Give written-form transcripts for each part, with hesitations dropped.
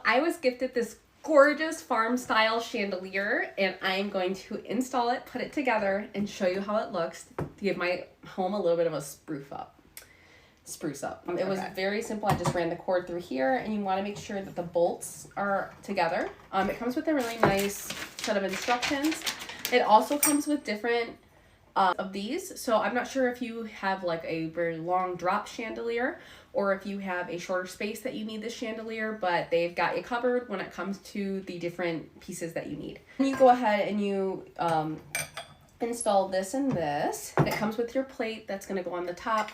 I was gifted this gorgeous farm style chandelier, and I'm going to install it, put it together, and show you how it looks to give my home a little bit of a spruce up. It was very simple. I just ran the cord through here, and you want to make sure that the bolts are together. It comes with a really nice set of instructions. It also comes with different of these. So I'm not sure if you have like a very long drop chandelier or if you have a shorter space that you need this chandelier, but they've got you covered when it comes to the different pieces that you need. And you go ahead and you install this and this. It comes with your plate that's going to go on the top.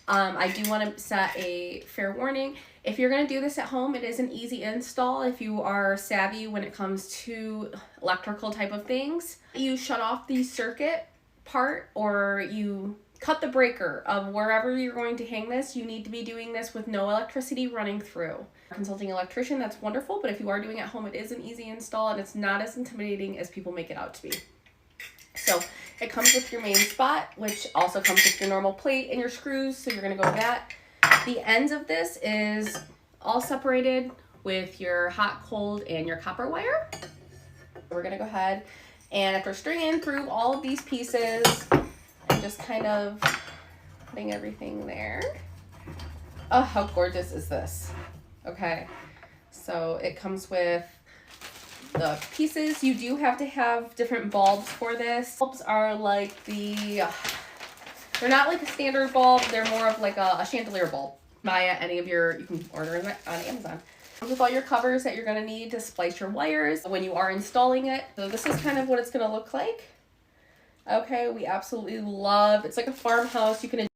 I do want to set a fair warning. If you're going to do this at home, it is an easy install if you are savvy when it comes to electrical type of things. You shut off the circuit part, or you cut the breaker of wherever you're going to hang this. You need to be doing this with no electricity running through. Consulting an electrician, that's wonderful, but if you are doing it at home, it is an easy install and it's not as intimidating as people make it out to be. So it comes with your main spot, which also comes with your normal plate and your screws, so you're going to go with that. The ends of this is all separated with your hot, cold, and your copper wire. We're going to go ahead and after stringing through all of these pieces and just kind of putting everything there. Oh, how gorgeous is this? Okay, so it comes with the pieces. You do have to have different bulbs for this. Bulbs are like they're not like a standard bulb, they're more of like a chandelier bulb. Via any of you can order them on Amazon. With all your covers that you're going to need to splice your wires when you are installing it. So this is kind of what it's going to look like. Okay, we absolutely love, it's like a farmhouse. You can